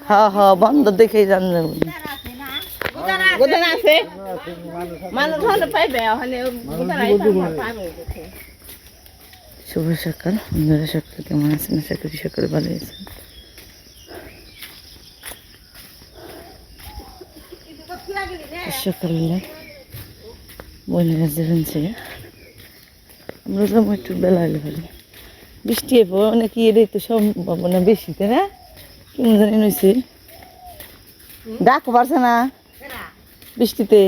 হ্যাঁ হ্যাঁ বন্ধ দেখেই জানলাম গোদানা আছে মানুষ হলে পাইবে হলে শুভ সকাল বন্ধুরা, সকাল কেমন আছেন? আশা করি সকালে ভালো আছেন। সকালবেলা বোনেরা যাবেন ছিল, আমরা যাবো একটু বেলা হলে ভালো। বৃষ্টি এরপর অনেক এটাই তো সম্ভাবনা বেশি, তাই না? কেমন জানি নইছে, ডাক পারছে না বৃষ্টিতে।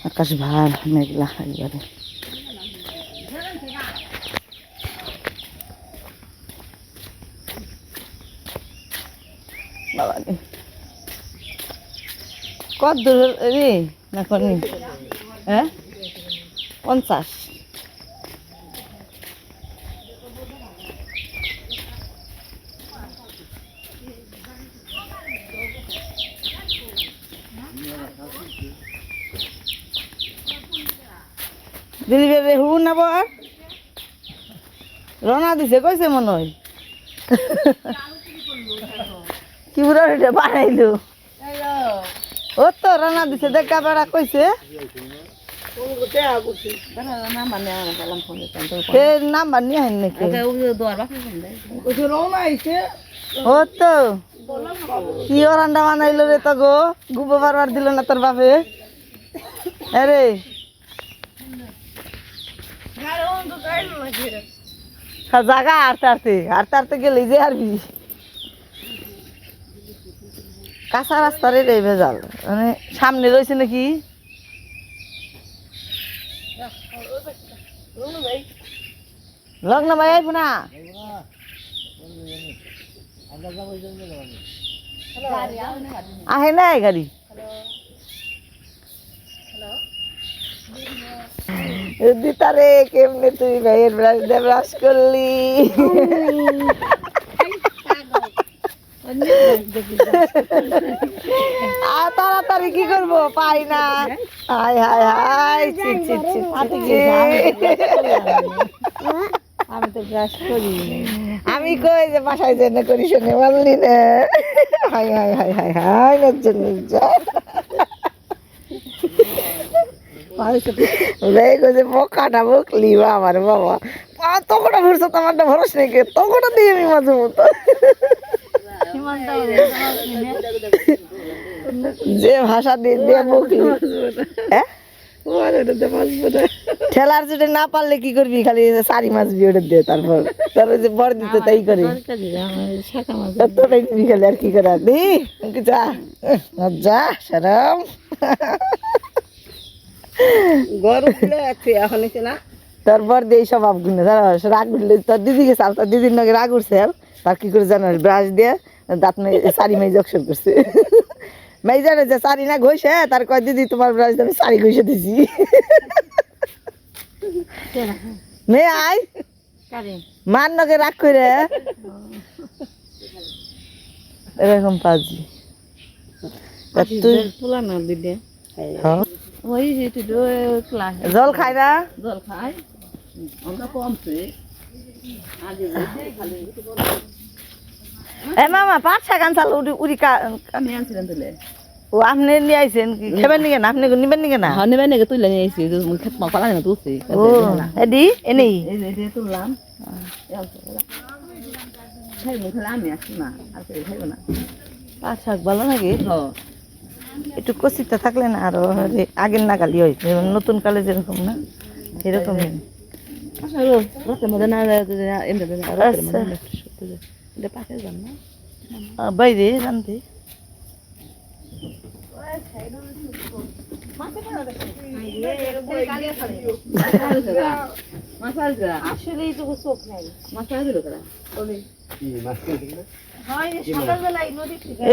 আকাশ ভার মেঘলা একবারে। বাবা কত দূর রে না করি? হ্যাঁ 50। দিদি বেড়ে হুন না বর রওনা দিছে কইছে মনে হয় কি বুড়া এটা বানাইলো ও তো রানা দিছে দেখা বেড়া কইছে নাম্বার নিয়ে আইন নাকি ও তো কি রান্না বানাইলো রে তো গো গুবো বারবার দিল না তোর বাপে আরে জায়গা হাঁটতে হাঁটতে গেলে যে হারবি কাঁচা রাস্তার রে ভেজাল মানে সামনে রয়েছে নাকি লগ্ন ভাই আইব না আহে নাই গাড়ি দিতারে কেমনে তুই ভাইয়ের ব্রাশ দিয়ে ব্রাশ করলি তাড়াতাড়ি কি করবো পাই না হাই হাই হাই আমি তো ব্রাশ করি আমি কই যে বাসায় জেনে করি শুনে বললি না হাই হাই হাই হাই হাই লজ্জন বোকাটা বকলি আমার বাবা তখনটা ভরসা তোমারটা ভরস নাকি তখনটা দিয়ে আমি মাঝে মতো যে ভাষা দিয়ে দিয়ে বকলি ঠেলার যদি না পারলে কি করবি খালি সারি মাছ বিয়ে দিয়ে তারপর তারপর যে বর দিতে তাই করে খালি আর কি করা দি যা যা সারাম তারপর দিয়ে স্বভাব গুনে রাগ উঠলে তোর দিদিকে চাল তোর দিদির নাকি রাগ উঠছে তার কি করে জানো ব্রাশ দিয়ে দাঁত সারি মাই জকশন করছে মাই জানে যে সারি না ঘষে তার কয় দিদি তোমার ব্রাশ দিয়ে আমি সারি ঘষে দিছি মেয়ে আই মান নাকি রাগ করে এরকম পাজি জল খাই না জল খাই মামা পাঁচ শাকান চাল উড়ি আনছিলেন তুলে ও আপনি নিয়ে আইছেন কি খেবেন নিকে না আপনি নিবেন নিকে না নেবেন নিকে তুলে নিয়ে আইছি পালা না তুলছি ও এডি এনেই তুললাম আমি আসি না আর খাইব না পাঁচ শাক ভালো নাকি একটু কষিতে থাকলে না আরো আগের নাগালি হয়েছে নতুন কালে যেরকম না এরকম বাইরে জানতে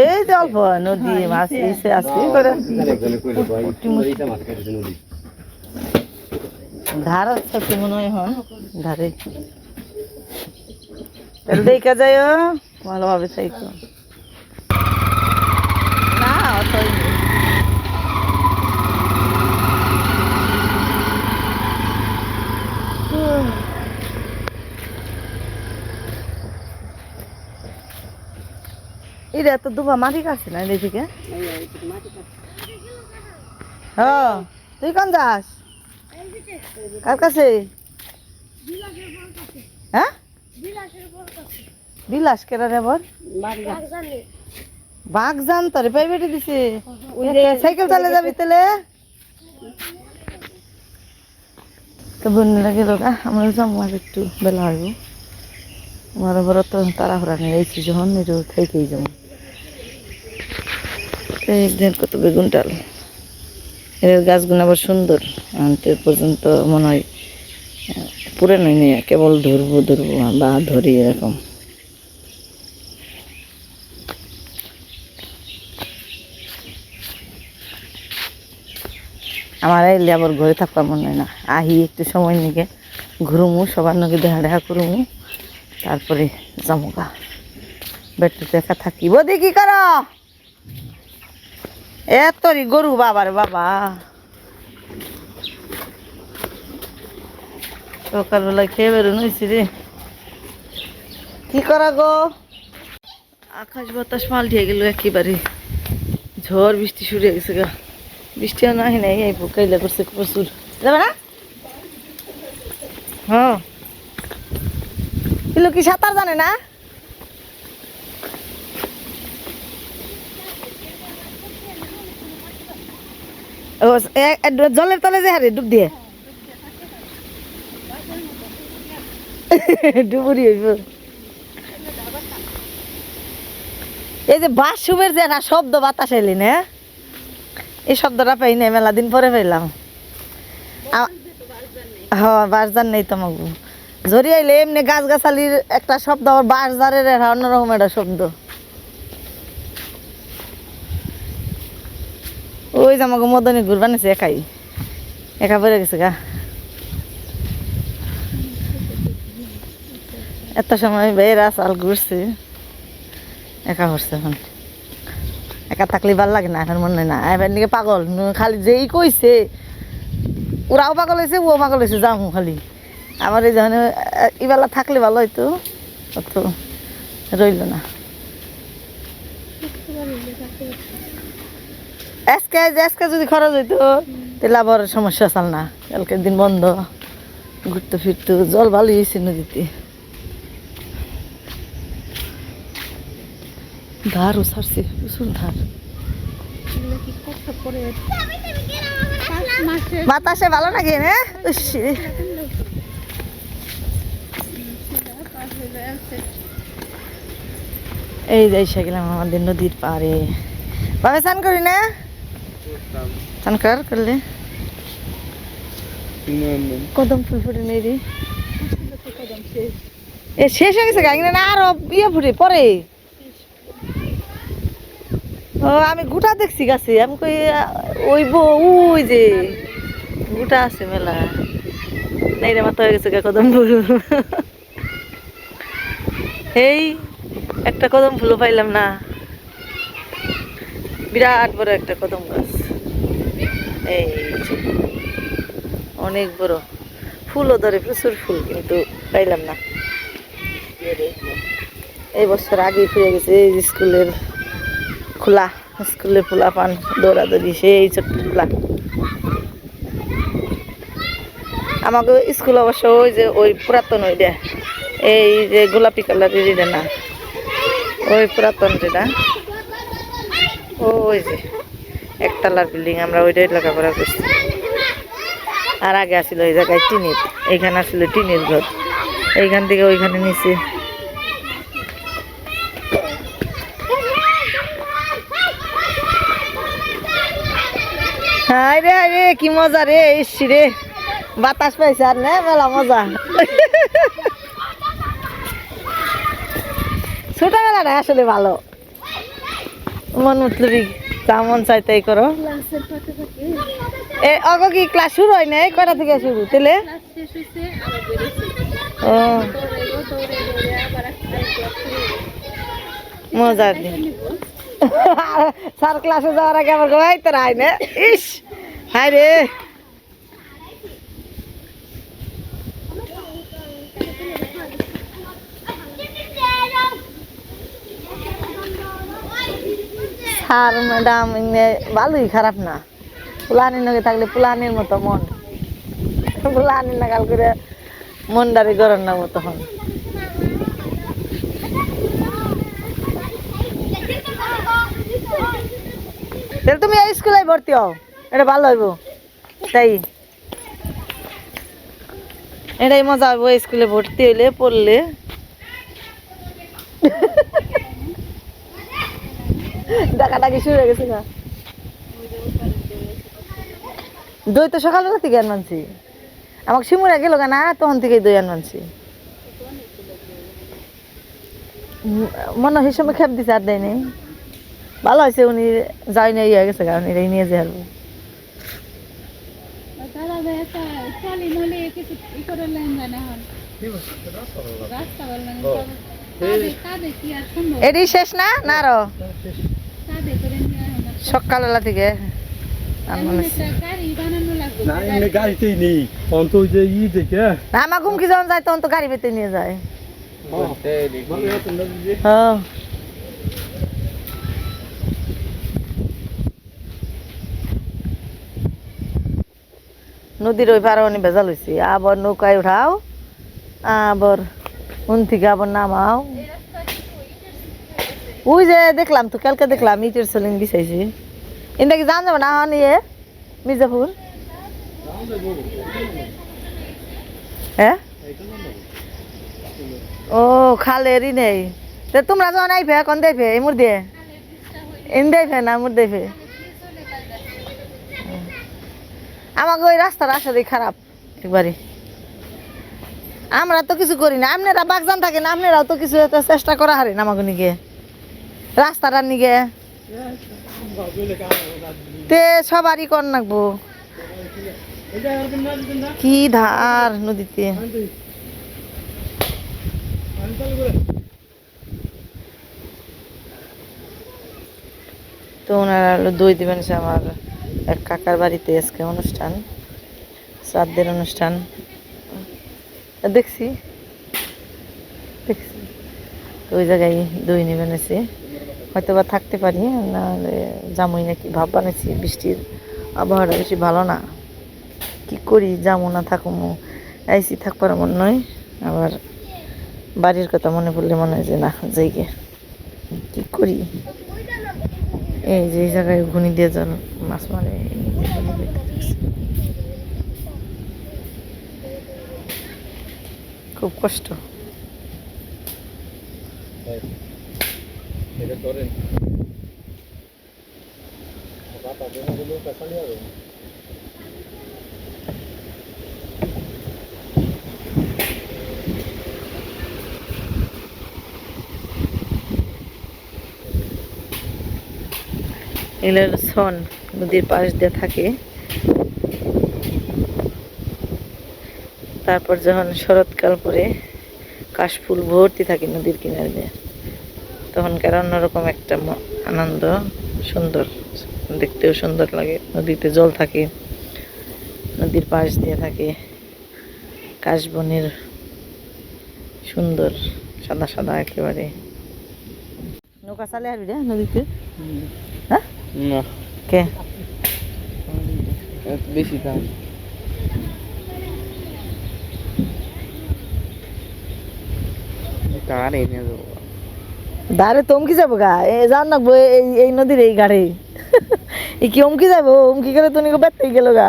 এই যে অল্প নদী মাছ এসে আসছে ধার আছে মনে হয় হন ধারে দেখা যায় ভালোভাবে চাইতো এটা তো দুবা মাটি কাটছে না এই থেকে হ্যাঁ তুই কোন যাস কার কাছে হ্যাঁ বিলাস কেরা রে বল বাঘ জান তোরে পাই বেটে দিছে সাইকেল চালে যাবি তাহলে তো বন্যা গেল গা আমরা যাবো আর একটু বেলা হইব আমার বড় তো তাড়াহুড়া নিয়ে এসেছি যখন একটু খাইতেই যাবো একদিন কত বেগুন ডাল এর গাছগুলো আবার সুন্দর আনতে পর্যন্ত মনে হয় পুরানো নিয়ে কেবল ধরবো বা ধরি এরকম আমার এলে আবার ঘরে থাকতাম মনে হয় না আহি একটু সময় নিয়ে ঘুরুমু সবার নাকি দেখা করুমু তারপরে জামুগা বেটে দেখা থাকিব দেখি কর এতরি গরু বাবার বাবা সকালবেলা খেয়ে বেরোনো হয়েছি রে কি করা গো আকাশ বাতাস পাল্টিয়ে গেল একেবারে ঝড় বৃষ্টি শুরু হয়ে গেছে গা বৃষ্টিও নাই নাই এই কাইলা করছে প্রচুর যাবে না হ্যাঁ কি সাঁতার জানে না জলের তলে যে হারে ডুব দিয়ে ডুবুরি হইব এই যে বাসুবের যে না শব্দ বাতাস এলি না এই শব্দটা পাই নাই মেলা দিন পরে পাইলাম হ্যাঁ বাসদার নেই তোমাকে জড়ি আইলে এমনি গাছ গাছালির একটা শব্দ আবার বাসদারের অন্যরকম একটা শব্দ ওই যে আমাকে মদনী ঘুরবা নিছে একাই একা বেড়ে গেছে গা এত সময় বেয়েরা চাল ঘুরছে একা হচ্ছে এখন একা থাকলে ভাল লাগে না এখন মনে হয় না এবার নিকে পাগল খালি যেই কইছে ওরাও পাগল হয়েছে ও পাগল হয়েছে যাও খালি আমার এই যখন ইবেলা থাকলে ভালো হয়তো অত রইল না আজকে যদি খরচ হইতো তাহলে আবার সমস্যা চাল না কালকের দিন বন্ধ ঘুরতে ফিরতে জল ভালোই হয়েছে নদীতে ধারও ছাড়ছে প্রচুর ধার বাতাসে ভালো লাগে না এই যাইসা গেলাম আমাদের নদীর পাড়ে বাবা স্নান করি না স্নান করলে কদম ফুল ফুটে নেই রে এ শেষ হয়ে গেছে গাই না আরো ইয়ে ফুটে পরে ও আমি গোটা দেখছি গাছে আমি কই ওই যে গোটা আছে মেলা নাই রে মাথা হয়ে গেছে কদম ফুল এই একটা কদম ফুলও পাইলাম না বিরাট বড় একটা কদম গাছ এই অনেক বড় ফুলও ধরে প্রচুর ফুল কিন্তু পাইলাম না এই বছর আগেই ফিরে গেছে এই স্কুলের খোলা স্কুলের ফুলা পান দৌড়াদৌড়ি সেই ছোট্টগুলা আমাকে স্কুল অবশ্য ওই যে ওই পুরাতন ওইটা এই যে গোলাপি কালারের এটা না ওই পুরাতন যেটা ওই যে একতলার বিল্ডিং আমরা ওইটাই লেখাপড়া করছি আর আগে আসছিল ওই জায়গায় টিনের এইখানে আসছিল টিনের ঘর এইখান থেকে ওইখানে নিচে হাই রে কি মজা রে ইসি রে বাতাস পাইছে আর না মেলা মজা ছোটবেলা না আসলে ভালো মন মতলবি যা মন চাই তাই করো অগ কি ক্লাস শুরু হয় নাই কয়টা থেকে শুরু তেলে ও মজা স্যার ক্লাসে যাওয়ার আগে আমার ভাই তোর আয় না ইস হাই রে স্যার ম্যাডাম ভালোই, খারাপ না। পুলানির নগে থাকলে পুলানির মতো মন, পুলানির নাগাল করে মন দাঁড়ি গরম না তখন। তাহলে তুমি এই স্কুলে ভর্তি হও, এটা ভালো হইব। তাই এটাই মজা হইব স্কুলে ভর্তি হইলে, পড়লে। ডাকাডাকি শুরু হয়ে গেছে না? দই তো সকালবেলা থেকে আন মানছি, আমাকে শিমুরা গেল না তখন থেকেই দই আন মানছি। মনে হয় সময় খেপ দিছে, আর দেয় নেই। ভালো হয়েছে উনি যাই নাই হয়ে গেছে, কারণ এটাই নিয়ে যে হারবো। এটাই শেষ না না আরো সকালবেলা থেকে আমার ঘুমকি যখন যায় তখন তো গাড়ি পেতে নিয়ে যায়। হ্যাঁ নদীর ওই পারে অনেক ভেজাল হয়েছে, আবার নৌকায় উঠাও, আবার উন থেকে আবার নামাও। ওই যে দেখলাম তো, কালকে দেখলাম ইটের সোলিং বিছাইছে। এটা কি জান যাবে না নিয়ে মির্জাপুর? হ্যাঁ ও খালেরই নেই। তোমরা যখন আইফে এখন দেবে এই মুর দিয়ে এন দেবে না মুর দেবে। আমাকে ওই রাস্তাটা আসলে খারাপ একবারে। আমরা তো কিছু করি না, আপনারা বাগজান থাকেন, আপনারাও তো কিছু একটা চেষ্টা করা হারেন আমাকে নিগে রাস্তাটার নিগে। তে সবারই কর নাকবো, কি ধার নদীতে। তো ওনারা দই দিবেন, আমার এক কাকার বাড়িতে আজকে অনুষ্ঠান, শ্রাদ্ধের অনুষ্ঠান। দেখছি দেখছি তো ওই জায়গায় দই নিবেন এসে, হয়তো বা থাকতে পারি, নাহলে জামুই নাকি ভাব বানাইছি। বৃষ্টির আবহাওয়াটা বেশি ভালো না, কি করি যাবো না থাকুমো, আইসি থাকবার মন নয়। আবার বাড়ির কথা মনে পড়লে মনে হয় যে না যাই গে, কি করি। এই যে জায়গায় ঘুনি দিয়ে জল মাছ মারে, খুব কষ্ট। এগুলো সন নদীর পাশ দিয়ে থাকে। তারপর যখন শরৎকাল পরে কাশফুল ভর্তি থাকে নদীর কিনারে দিয়ে, তখনকার অন্যরকম একটা আনন্দ, সুন্দর, দেখতেও সুন্দর লাগে। নদীতে জল থাকে, নদীর পাশ দিয়ে থাকে কাশবনের, সুন্দর সাদা সাদা একেবারে। নৌকা চালে আসবি রে নদীতে? হ্যাঁ না কে বেশি দাম দাঁড়ে তো উমকি যাবো গা, যান না এই নদীর এই গাড়ে এই কি উমকি যাবো? উমকি গেলে তুমি বেড়তেই গেল গা।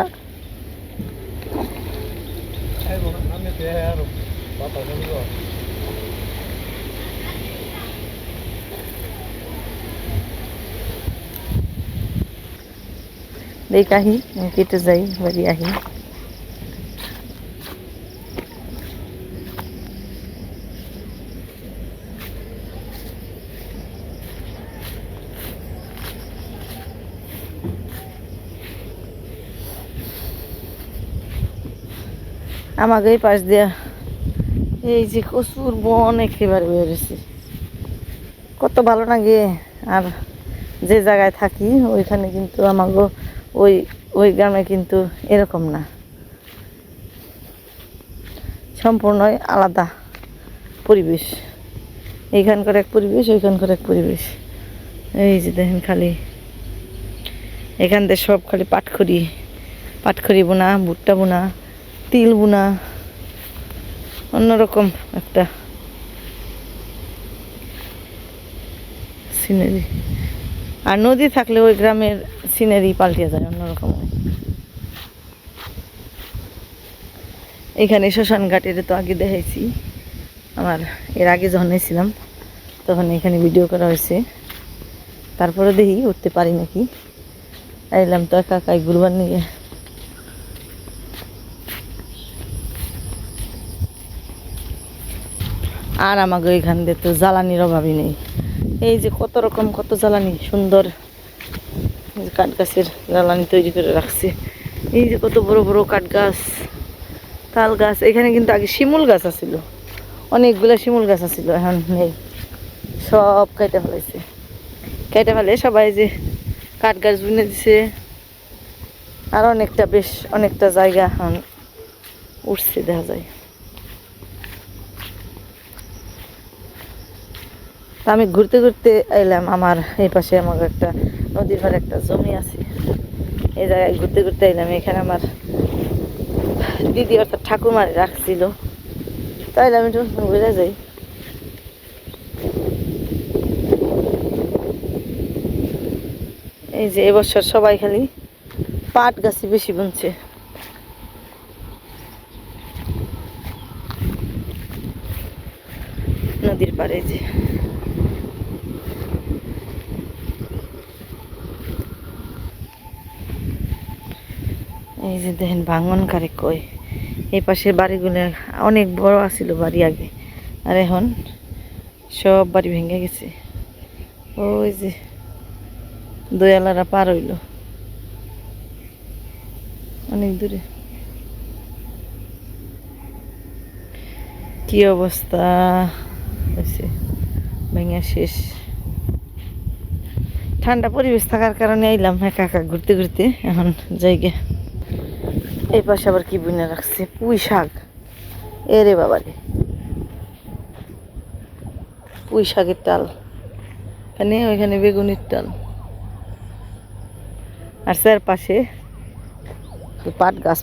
দেখ আহি কেটে যাই, বাড়ি আহি। আমাকে এই পাশ দিয়া এই যে কচুর বন একেবারে বেরোছে, কত ভালো লাগে। আর যে জায়গায় থাকি ওইখানে কিন্তু আমাকে ওই ওই গ্রামে কিন্তু এরকম না, সম্পূর্ণই আলাদা পরিবেশ। এইখানকার এক পরিবেশ, ওইখানকার এক পরিবেশ, এই যে দেখেন খালি এখান থেকে সব খালি পাটখড়ি বোনা, ভুট্টা বোনা, তিল বোনা, অন্যরকম একটা সিনারি। আর নদী থাকলে ওই গ্রামের সিনারি পাল্টে যায়, অন্যরকম হয়। এখানে শ্মশান ঘাটের তো আগে দেখাইছি, আমার এর আগে যখন এসেছিলাম তখন এখানে ভিডিও করা হয়েছে। তারপরে দেখি উঠতে পারি নাকি, এলাম তো একা একাই ঘুরবার নিয়ে। আর আমাকে এখান দিয়ে তো জ্বালানির অভাবই নেই। এই যে কত রকম কত জ্বালানি, সুন্দর কাঠ গাছের জ্বালানি তৈরি করে রাখছে। এই যে কত বড় বড় কাঠ গাছ, তাল গাছ। এখানে কিন্তু আগে শিমুল গাছ আছিল, অনেকগুলো শিমুল গাছ আছিল, এখন নেই, সব কেটে ফেলাইছে। কেটে ফেলে সবাই যে কাঠ গাছ বুনে দিছে। আর অনেকটা বেশ অনেকটা জায়গা এখন উঠছে দেখা যায়। তা আমি ঘুরতে ঘুরতে এলাম, আমার এই পাশে আমার একটা নদীর পাড়ে একটা জমি আছে, এই জায়গায় ঘুরতে ঘুরতে এলাম। এখানে আমার দিদি অর্থাৎ ঠাকুরমারি রাখছিল, তাই আমি একটু ঘুরে যাই। এই যে এবছর সবাই খালি পাট গাছই বেশি বুনছে। নদীর পাড়ে যে এই যে দেখেন ভাঙন কারে কই। এই পাশের বাড়িগুলো অনেক বড় আছিল বাড়ি আগে, আর এখন সব বাড়ি ভেঙে গেছে। ওই যে দয়ালারা পার হইল অনেক দূরে। কি অবস্থা হয়েছে, ভেঙে শেষ। ঠান্ডা পরিবেশ থাকার কারণে আইলাম একা একা ঘুরতে ঘুরতে। এখন জায়গা এই পাশে আবার কি বুনে রাখছে, পুঁই শাক। এরে বাবারে, পুঁই শাকের ডাল, এখানে ওইখানে বেগুনের ডাল, আর স্যার পাশে পাট গাছ।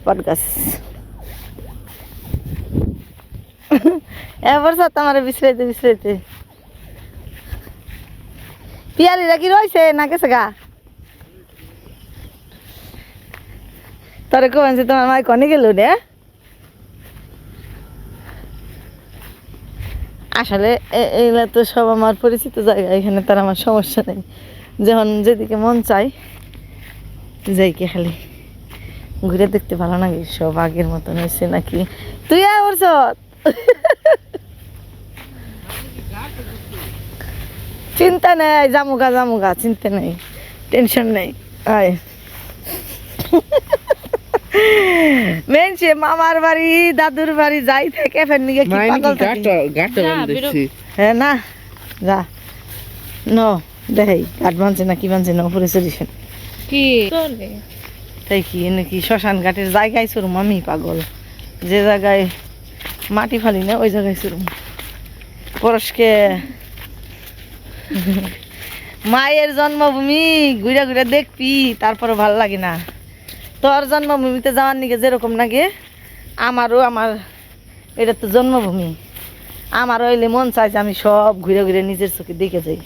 এবার সাথে আমার বিশ্রাইতে পিয়ালিরা কি রয়েছে না গেছে গা? তোরে কোনছে তোমার মাই কনে গেল রে? আসলে এগুলা তো সব আমার পরিচিত জায়গা, এখানে তার আমার সমস্যা নেই। যখন যেদিকে মন চাই যাইকে খালি ঘুরে দেখতে ভালো লাগে। সব আগের মতন হয়েছে নাকি? তুই করছ চিন্তা নেই, জামুগা চিন্তা নেই, টেনশন নেই। আয় মেনছে মামার বাড়ি দাদুর বাড়ি যাই থেকে ফের নিয়ে কি পাগল থাকি। হ্যাঁ না যা ন দেখাই কাঠ বানছে না কি বানছে না উপরে চলিস কি তাই কি নাকি শ্মশান ঘাটের জায়গায় চরুম আমি পাগল। যে জায়গায় মাটি ফালি না ওই জায়গায় চরুম পরশকে। মায়ের জন্মভূমি ঘুরে ঘুরে দেখবি, তারপরে ভাল লাগে না। তোর জন্মভূমিতে যাওয়ার নিকে যেরকম লাগে আমারও, আমার এটা তো জন্মভূমি, আমারও এলে মন চাই যে আমি সব ঘুরে ঘুরে নিজের চোখে দেখে যাই।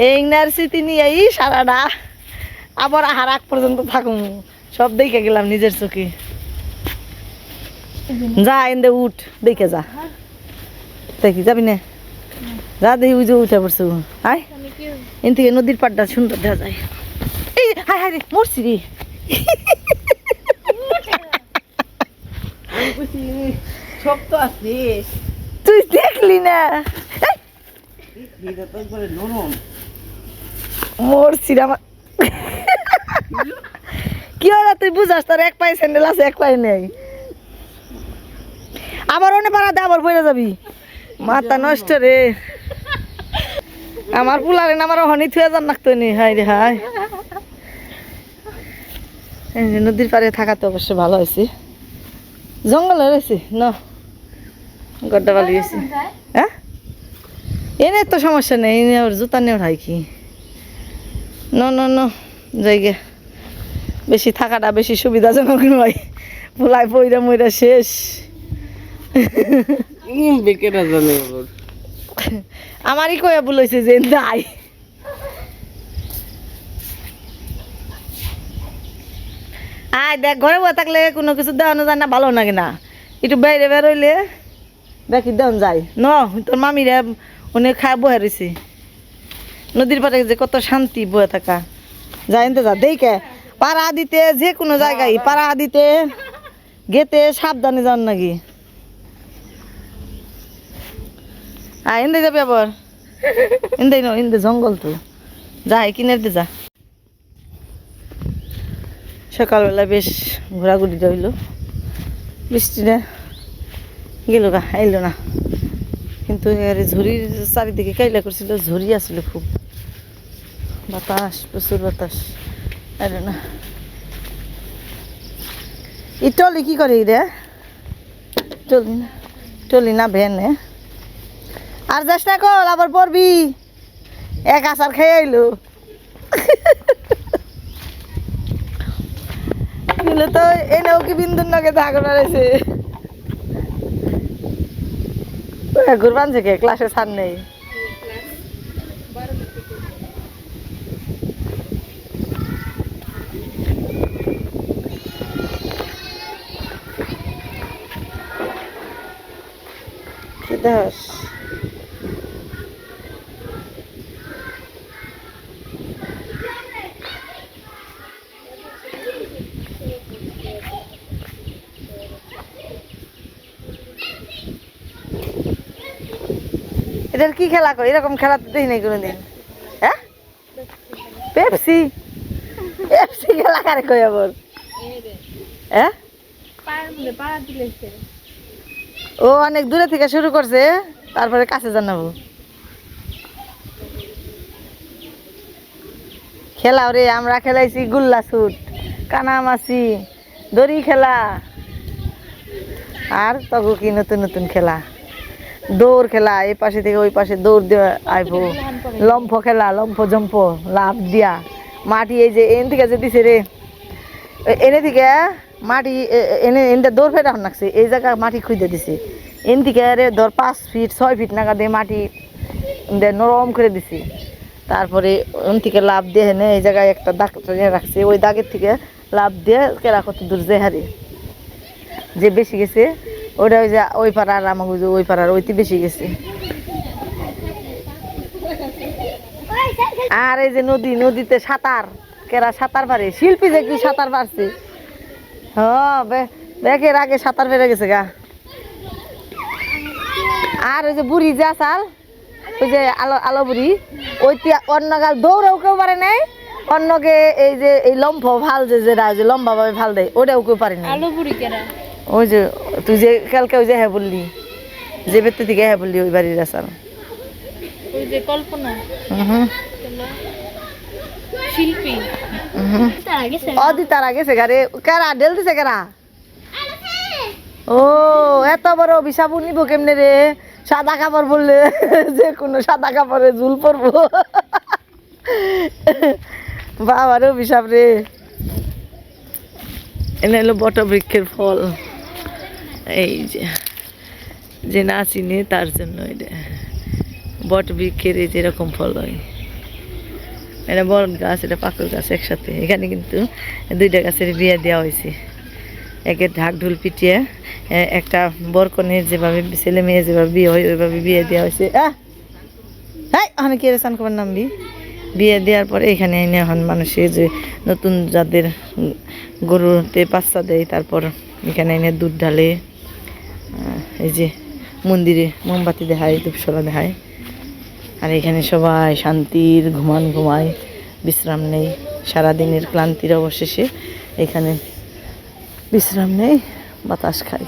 এই নার স্মৃতি নিয়ে এই সারাটা আবার আহার আগ পর্যন্ত থাকুম, সব দেখে গেলাম নিজের চোখে। যা এনে উঠ দেখে যা, দেখি যাবি না? যা দেখি ওই যে উঠে পড়ছে। আয় এন থেকে নদীর পাড়টা সুন্দর দেখা যায়। এই হায় হায় রে মরছি রে। তুই দেখলি না? মরছি আমার কি হলো তুই বুঝাস? তোর এক পায়ে স্যান্ডেল আছে এক পায়ে নেই, আবার অনেক পাড়া দে আবার পড়ে যাবি। মাথা নষ্ট রে আমার পুলারে না, আমার হনি থুয়ে যান নাকতো নি। হাই রে হাই, নদীর পাড়ে থাকাতে অবশ্য ভালো হয়েছে, জঙ্গল হয়েছে ন গড্ডা বালি গেছে। হ্যাঁ এনে তো সমস্যা নেই, এনে আবার জুতা নেওয়ার হয় কি ন জায়গা বেশি থাকাটা বেশি সুবিধাজনক নয়, পোলায় পইরা মইরা শেষ। বেকেরা জানে ওর। আমারই কয়া বলেছে যে নাই। আয় দেখ, ঘরে বসে থাকলে কোনো কিছু দেওয়ানো যায় না, ভালো লাগে না। একটু বাইরে বেরোইলে দেখি দেওয়ান যায় ন। তোর মামিরা অনেক খায় বয়ে রয়েছে নদীর পাড়ে, যে কত শান্তি বয়ে থাকা। যাই তো যা দেখে পাড়া দিতে, যে কোনো জায়গায় পাড়া দিতে গেতে সাবধানে যান নাকি। ইন্দে যাবি আবার, ইন্দে ন, ইন্দে জঙ্গল তো, যাই কিনে দে যা। সকালবেলা বেশ ঘোরাঘুরি হইল, বৃষ্টিটা গেল গা, আইলো না। কিন্তু ঝুড়ির চারিদিকে কাইলা করছিল, ঝুড়ি আসলে খুব বাতাস, প্রচুর বাতাস, আইলো না। ই টলি কি করে রে? টলি না, টলি না ভ্যানে। আর যাস না কল, আবার পড়বি। এক আচার খেয়ে আইলো তো এনেও কি বিন্দুর নগে ধাগ রয়েছে। ঘুরবান থেকে ক্লাসে ছাড় নেই। কি দাস এটার কি খেলা কর? এরকম খেলা তো দেখি নাই কোনোদিন। হ্যাঁ, পেপসি, পেপসি খেলা কারে কই আবার? হ্যাঁ, ও অনেক দূরে থেকে শুরু করছে, তারপরে কাছে জানাবো। খেলা রে, আমরা খেলাইছি গুল্লা ছুট, কানামাছি, দড়ি খেলা, আর তগু কি নতুন নতুন খেলা, দৌড় খেলা, এই পাশে থেকে ওই পাশে দৌড় দেওয়া আইবো, লম্ফ খেলা, লম্ফ জম্প, লাভ দিয়া মাটি, এই যে এন থেকে যে দিছে রে, এনে থেকে মাটি এনে এনটা দৌড় ফেরা নাকছে, এই জায়গা মাটি খুঁজে দিছে, এন থেকে রে ধর 5 ফিট 6 ফিট নাগা দিয়ে মাটি নরম করে দিছি। তারপরে ওন থেকে লাভ দিয়ে হেনে এই জায়গায় একটা দাগ রাখছে, ওই দাগের থেকে লাভ দিয়ে কেরা কত দূর যে হারে, যে বেশি গেছে ওটা ওই যে ওই পাড়ার, আমাকে ওই পাড়ার ওইটি বেশি গেছে। আর এই যে নদী, নদীতে সাঁতার, কেরা সাঁতার পারে, শিল্পী যে কি সাঁতার পারছে। হ্যাঁ, ব্যাগের আগে সাঁতার পেরে গেছে গা। আর ওই যে বুড়ি যে আসাল, ওই যে আলো আলো বুড়ি, ওইটি অন্য গাল দৌড়াও কেউ পারে নাই, অন্যকে এই যে এই লম্ফ ভাল যে যেটা যে লম্বা ভাবে ভাল দেয়, ওটাও কেউ পারে না। আলো বুড়ি কেনা ওই যে তুই যে কালকে ওই যে হ্যাঁ বললি, যে বেতে থেকে হ্যাঁ বললি, ওই বাড়ির আসাল, ওই যে কল্পনা। শিল্পী অদি তারা গেছে গারে, কারা ঢেল দিছে কারা? ও এত বড় অভিশাপ নিব কেমনে রে? সাদা কাপড় পরলে যে কোনো সাদা কাপড়ে ঝুল পরবো। বাবার অভিশাপ রে। এনে হলো বটবৃক্ষের ফল, এই যে না চিনে তার জন্য এটা বটবৃক্ষের এই যেরকম ফল হয়। এটা বট গাছ, এটা পাকুড় গাছ একসাথে। এখানে কিন্তু 2টা গাছের বিয়ে দেওয়া হয়েছে, একে ঢাক ঢোল পিটিয়ে একটা বরকনের যেভাবে ছেলে মেয়ে যেভাবে বিয়ে হয় ওইভাবে বিয়ে দেওয়া হয়েছে। হ্যাঁ, ওখানে কি স্নান করবার নামবি? বিয়ে দেওয়ার পরে এখানে এনে এখন মানুষের যে নতুন যাদের গরুতে বাচ্চা দেয়, তারপর এখানে এনে দুধ ঢালে, এই যে মন্দিরে মোমবাতি দেখায়, ধূপশলা দেখায়। আর এখানে সবাই শান্তির ঘুমায়, বিশ্রাম নেই, সারাদিনের ক্লান্তির অবশেষে এখানে বিশ্রাম নেই, বাতাস খায়।